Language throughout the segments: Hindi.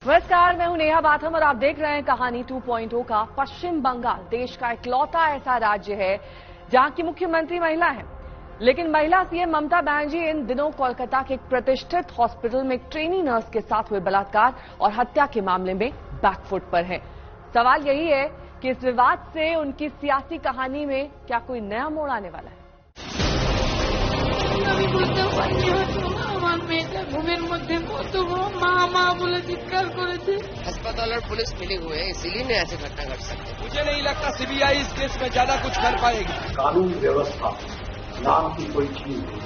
नमस्कार, मैं हूं नेहा बाथम और आप देख रहे हैं कहानी 2.0 का। पश्चिम बंगाल देश का इकलौता ऐसा राज्य है जहां की मुख्यमंत्री महिला है, लेकिन महिला सीएम ममता बनर्जी इन दिनों कोलकाता के एक प्रतिष्ठित हॉस्पिटल में एक ट्रेनी नर्स के साथ हुए बलात्कार और हत्या के मामले में बैकफुट पर है। सवाल यही है कि इस विवाद से उनकी सियासी कहानी में क्या कोई नया मोड़ आने वाला है। আমি বুঝতে পারিনি হয়তো আমার মেয়েটা ঘুমের মধ্যে কত মা বলে চিৎকার করেছে। अस्पताल और पुलिस मिले हुए हैं, इसीलिए ने ऐसे घटना घट सकती है। मुझे नहीं लगता सीबीआई इस केस में ज्यादा कुछ कर पाएगी। कानून व्यवस्था नाम की कोई चीज नहीं।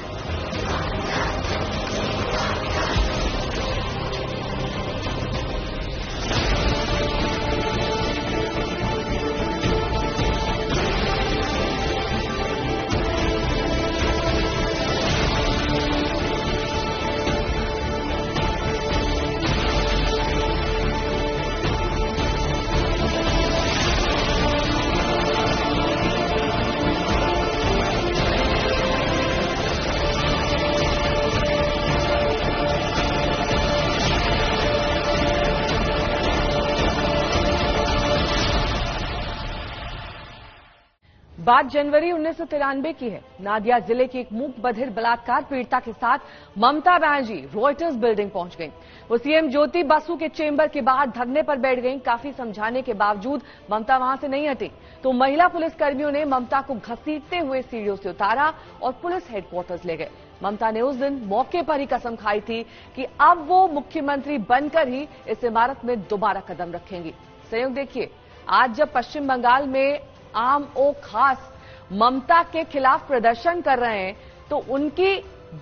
बात जनवरी 1993 की है। नादिया जिले की एक मूक बधिर बलात्कार पीड़िता के साथ ममता बनर्जी रॉयटर्स बिल्डिंग पहुंच गईं। वो सीएम ज्योति बासु के चेंबर के बाहर धरने पर बैठ गईं। काफी समझाने के बावजूद ममता वहां से नहीं हटी, तो महिला पुलिसकर्मियों ने ममता को घसीटते हुए सीढ़ियों से उतारा और पुलिस हेडक्वार्टर्स ले गए। ममता ने उस दिन मौके पर ही कसम खाई थी कि अब वो मुख्यमंत्री बनकर ही इस इमारत में दोबारा कदम रखेंगी। संयोग देखिए, आज जब पश्चिम बंगाल में आम ओ खास ममता के खिलाफ प्रदर्शन कर रहे हैं, तो उनकी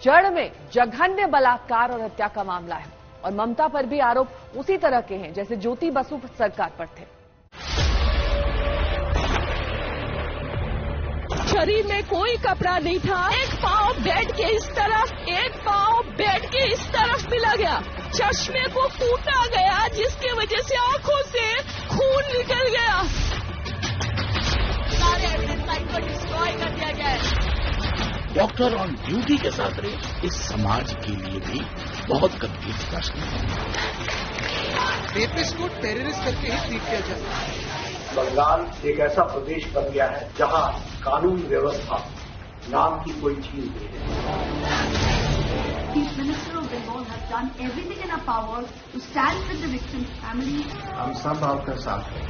जड़ में जघन्य बलात्कार और हत्या का मामला है और ममता पर भी आरोप उसी तरह के हैं जैसे ज्योति बसु सरकार पर थे। शरीर में कोई कपड़ा नहीं था। एक पाँव बेड के इस तरफ, एक पाँव बेड के इस तरफ मिला गया। चश्मे को कूटा गया, जिसकी वजह से आंखों से खून निकल गया। को डिस्ट्रॉय कर दिया गया है। डॉक्टर ऑन ड्यूटी के साथ रहे, इस समाज के लिए भी बहुत गंभीर प्रश्न है। रेपिस्ट को टेररिस्ट करके ही ट्रीट किया जाता है। बंगाल एक ऐसा प्रदेश बन गया है जहां कानून व्यवस्था नाम की कोई चीज नहीं है। Chief Minister of Bengal has done everything in our power to stand with the victim's family. हम सब आपके साथ हैं।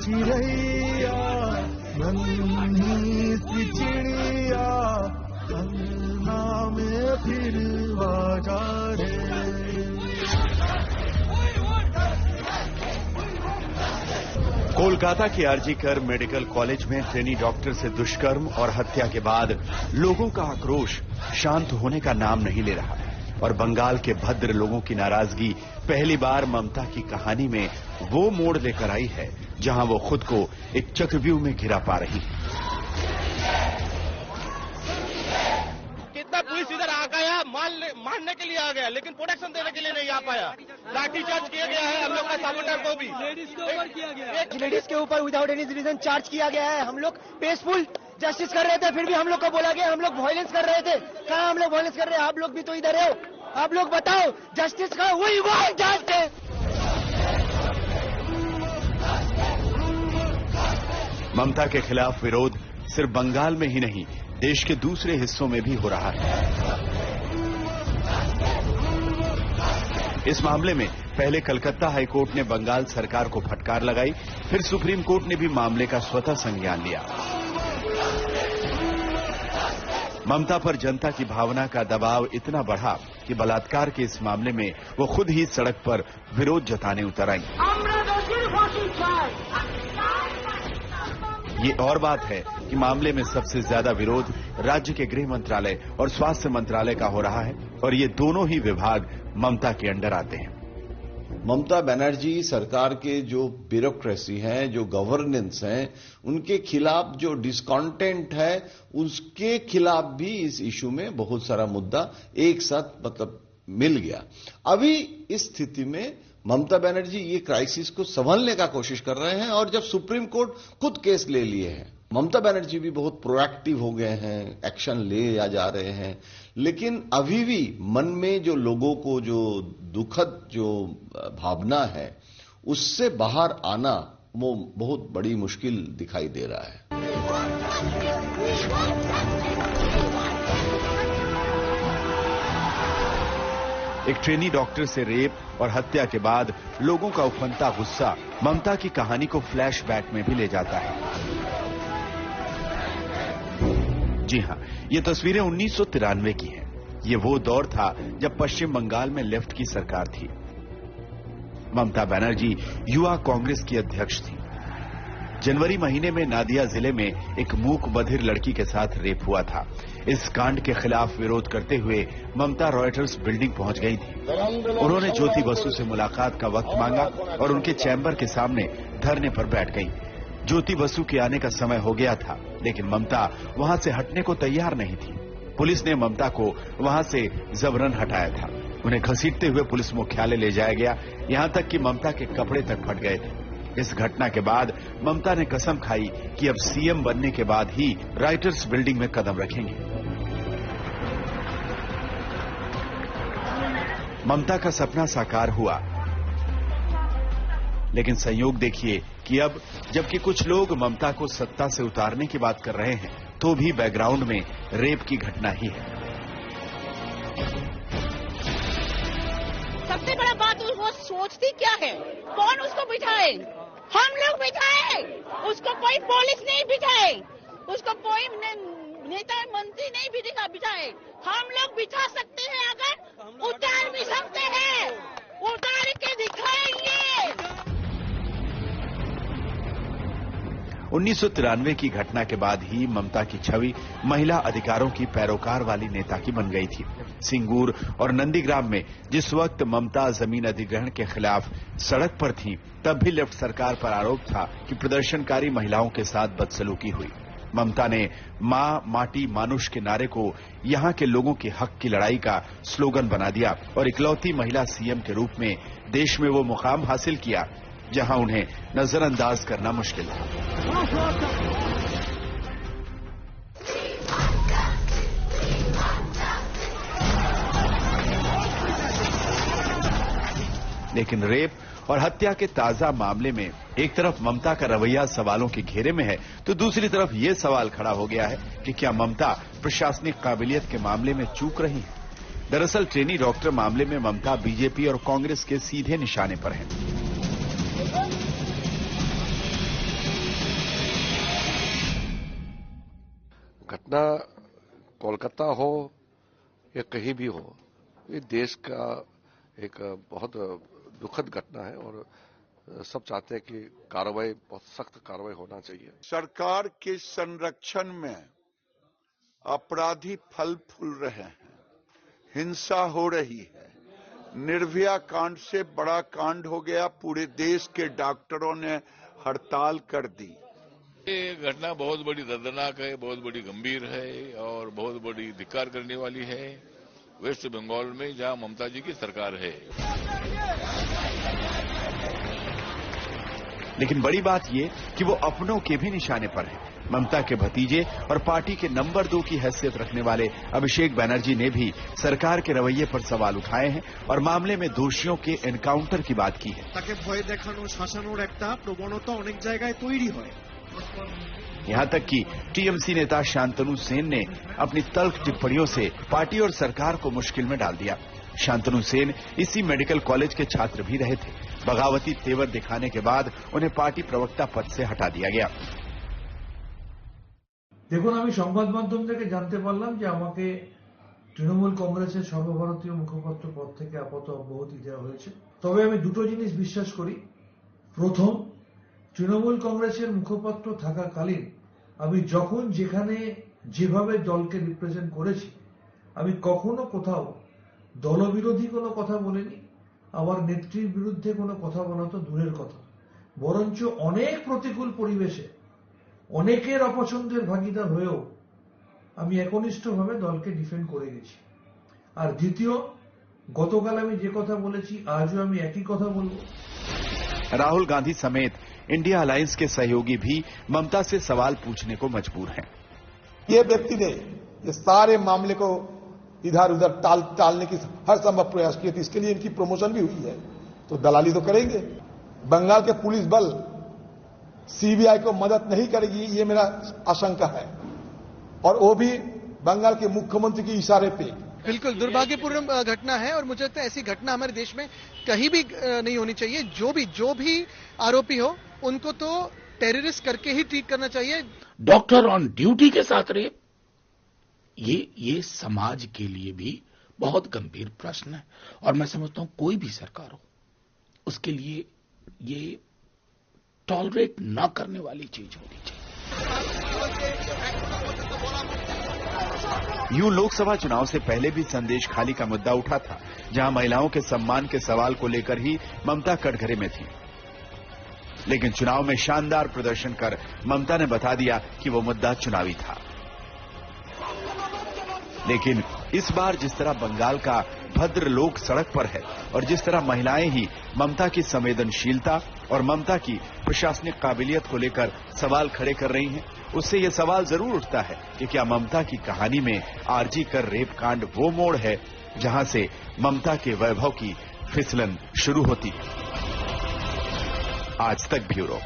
चिड़ैया नन्ही सी चिड़िया अंगना में फिर आजा रे। कोलकाता के आरजीकर मेडिकल कॉलेज में ट्रेनी डॉक्टर से दुष्कर्म और हत्या के बाद लोगों का आक्रोश शांत होने का नाम नहीं ले रहा और बंगाल के भद्र लोगों की नाराजगी पहली बार ममता की कहानी में वो मोड़ लेकर आई है जहां वो खुद को एक चक्रव्यूह में घिरा पा रही है। कितना पुलिस इधर आ गया, मारने के लिए आ गया, लेकिन प्रोटेक्शन देने के लिए नहीं आ पाया। लाठीचार्ज किया गया है हम लोग का, साबुटर को भी लेडीज के ऊपर किया गया है। लेडीज के ऊपर विदाउट एनी रीजन चार्ज किया गया है। हम लोग पीसफुल जस्टिस कर रहे थे, फिर भी हम लोग को बोला गया हम लोग वायलेंस कर रहे थे। कहाँ हम लोग वायलेंस कर रहे हैं? आप लोग भी तो इधर हो, आप लोग बताओ जस्टिस का। We want justice. ममता के खिलाफ विरोध सिर्फ बंगाल में ही नहीं, देश के दूसरे हिस्सों में भी हो रहा है। इस मामले में पहले कलकत्ता हाईकोर्ट ने बंगाल सरकार को फटकार लगाई, फिर सुप्रीम कोर्ट ने भी मामले का स्वतः संज्ञान लिया। ममता पर जनता की भावना का दबाव इतना बढ़ा कि बलात्कार के इस मामले में वो खुद ही सड़क पर विरोध जताने उतर आई। ये और बात है कि मामले में सबसे ज्यादा विरोध राज्य के गृह मंत्रालय और स्वास्थ्य मंत्रालय का हो रहा है और ये दोनों ही विभाग ममता के अंडर आते हैं। ममता बनर्जी सरकार के जो ब्यूरोक्रेसी है, जो गवर्नेंस है, उनके खिलाफ जो डिस्कॉन्टेंट है, उसके खिलाफ भी इस इशू में बहुत सारा मुद्दा एक साथ मिल गया। अभी इस स्थिति में ममता बनर्जी ये क्राइसिस को संभालने का कोशिश कर रहे हैं और जब सुप्रीम कोर्ट खुद केस ले लिए हैं, ममता बनर्जी भी बहुत प्रोएक्टिव हो गए हैं, एक्शन ले जा रहे हैं, लेकिन अभी भी मन में जो लोगों को जो दुखद जो भावना है उससे बाहर आना वो बहुत बड़ी मुश्किल दिखाई दे रहा है। एक ट्रेनी डॉक्टर से रेप और हत्या के बाद लोगों का उफनता गुस्सा ममता की कहानी को फ्लैशबैक में भी ले जाता है। जी हां, ये तस्वीरें 1993 की हैं। ये वो दौर था जब पश्चिम बंगाल में लेफ्ट की सरकार थी। ममता बनर्जी युवा कांग्रेस की अध्यक्ष थी। जनवरी महीने में नादिया जिले में एक मूक बधिर लड़की के साथ रेप हुआ था। इस कांड के खिलाफ विरोध करते हुए ममता रॉयटर्स बिल्डिंग पहुंच गई थी। उन्होंने ज्योति बसु से मुलाकात का वक्त मांगा और उनके चैम्बर के सामने धरने पर बैठ गई। ज्योति बसु के आने का समय हो गया था, लेकिन ममता वहां से हटने को तैयार नहीं थी। पुलिस ने ममता को वहां से जबरन हटाया था। उन्हें घसीटते हुए पुलिस मुख्यालय ले जाया गया, यहां तक कि ममता के कपड़े तक फट गए थे। इस घटना के बाद ममता ने कसम खाई कि अब सीएम बनने के बाद ही राइटर्स बिल्डिंग में कदम रखेंगे। ममता का सपना साकार हुआ, लेकिन संयोग देखिए कि अब जबकि कुछ लोग ममता को सत्ता से उतारने की बात कर रहे हैं, तो भी बैकग्राउंड में रेप की घटना ही है। सबसे बड़ा बात वो सोचती क्या है, कौन उसको बिठाए? हम लोग बिठाए, उसको कोई पुलिस नहीं बिठाए, उसको कोई नेता मंत्री नहीं बिठाए। हम लोग बिठा सकते हैं, अगर उतार भी सकते हैं, उतार के दिखाएंगे। 1993 की घटना के बाद ही ममता की छवि महिला अधिकारों की पैरोकार वाली नेता की बन गई थी। सिंगूर और नंदीग्राम में जिस वक्त ममता जमीन अधिग्रहण के खिलाफ सड़क पर थी, तब भी लेफ्ट सरकार पर आरोप था कि प्रदर्शनकारी महिलाओं के साथ बदसलूकी हुई। ममता ने मां माटी मानुष के नारे को यहां के लोगों के हक की लड़ाई का स्लोगन बना दिया और इकलौती महिला सीएम के रूप में देश में वो मुकाम हासिल किया जहां उन्हें नजरअंदाज करना मुश्किल था। लेकिन रेप और हत्या के ताजा मामले में एक तरफ ममता का रवैया सवालों के घेरे में है, तो दूसरी तरफ यह सवाल खड़ा हो गया है कि क्या ममता प्रशासनिक काबिलियत के मामले में चूक रही है। दरअसल ट्रेनी डॉक्टर मामले में ममता बीजेपी और कांग्रेस के सीधे निशाने पर हैं। घटना कोलकाता हो या कहीं भी हो, ये देश का एक बहुत दुखद घटना है और सब चाहते हैं कि कार्रवाई, बहुत सख्त कार्रवाई होना चाहिए। सरकार के संरक्षण में अपराधी फल फूल रहे हैं, हिंसा हो रही है। निर्भया कांड से बड़ा कांड हो गया, पूरे देश के डॉक्टरों ने हड़ताल कर दी। ये घटना बहुत बड़ी दर्दनाक है, बहुत बड़ी गंभीर है और बहुत बड़ी धिक्कार करने वाली है वेस्ट बंगाल में, जहां ममता जी की सरकार है। लेकिन बड़ी बात ये कि वो अपनों के भी निशाने पर है। ममता के भतीजे और पार्टी के नंबर 2 की हैसियत रखने वाले अभिषेक बनर्जी ने भी सरकार के रवैये पर सवाल उठाए हैं और मामले में दोषियों के एनकाउंटर की बात की है। ताके भय देखानो शासानोर एकटा प्रवणता अनेक जायगाय तैरी हय। यहां तक कि टीएमसी नेता शांतनु सेन ने अपनी तल्ख टिप्पणियों से पार्टी और सरकार को मुश्किल में डाल दिया। शांतनु सेन इसी मेडिकल कॉलेज के छात्र भी रहे थे। बगावती तेवर दिखाने के बाद उन्हें पार्टी प्रवक्ता पद से हटा दिया गया। দেখুন, আমি সংবাদ মাধ্যম থেকে জানতে পারলাম যে আমাকে তৃণমূল কংগ্রেসের সর্বভারতীয় মুখপাত্র পদ থেকে আপাতত অব্যাহতি দেওয়া হয়েছে। তবে আমি দুটো জিনিস বিশ্বাস করি। প্রথম, তৃণমূল কংগ্রেসের মুখপাত্র থাকাকালীন আমি যখন যেখানে যেভাবে দলকে রিপ্রেজেন্ট করেছি, আমি কখনো কোথাও দলবিরোধী কোনো কথা বলিনি। আমার নেত্রীর বিরুদ্ধে কোনো কথা বলা তো দূরের কথা, বরঞ্চ অনেক প্রতিকূল পরিবেশে অনেকের অপছন্দের ভাগিদার হয়েও আমি একনিষ্ঠভাবে দলকে ডিফেন্ড করে গেছি। আর দ্বিতীয়, গতকাল আমি যে কথা বলেছি আজও আমি একই কথা বলবো। राहुल गांधी समेत इंडिया अलायंस के सहयोगी भी ममता से सवाल पूछने को मजबूर हैं। ये व्यक्ति ने ये सारे मामले को इधर उधर टालने की हर संभव प्रयास किए थे। इसके लिए इनकी प्रमोशन भी हुई है, तो दलाली तो करेंगे। बंगाल के पुलिस बल सीबीआई को मदद नहीं करेगी, ये मेरा आशंका है, और वो भी बंगाल के मुख्यमंत्री के इशारे पे। बिल्कुल दुर्भाग्यपूर्ण घटना है और मुझे लगता है ऐसी घटना हमारे देश में कहीं भी नहीं होनी चाहिए। जो भी आरोपी हो उनको तो टेररिस्ट करके ही ट्रीट करना चाहिए। डॉक्टर ऑन ड्यूटी के साथ रेप, ये समाज के लिए भी बहुत गंभीर प्रश्न है, और मैं समझता हूं कोई भी सरकार हो उसके लिए ये टॉलरेट न करने वाली चीज होनी चाहिए। यूं लोकसभा चुनाव से पहले भी संदेश खाली का मुद्दा उठा था, जहां महिलाओं के सम्मान के सवाल को लेकर ही ममता कटघरे में थी। लेकिन चुनाव में शानदार प्रदर्शन कर ममता ने बता दिया कि वो मुद्दा चुनावी था। लेकिन इस बार जिस तरह बंगाल का भद्र लोक सड़क पर है और जिस तरह महिलाएं ही ममता की संवेदनशीलता और ममता की प्रशासनिक काबिलियत को लेकर सवाल खड़े कर रही हैं, उससे यह सवाल जरूर उठता है कि क्या ममता की कहानी में आरजी कर रेप कांड वो मोड़ है जहां से ममता के वैभव की फिसलन शुरू होती है। आज तक ब्यूरो।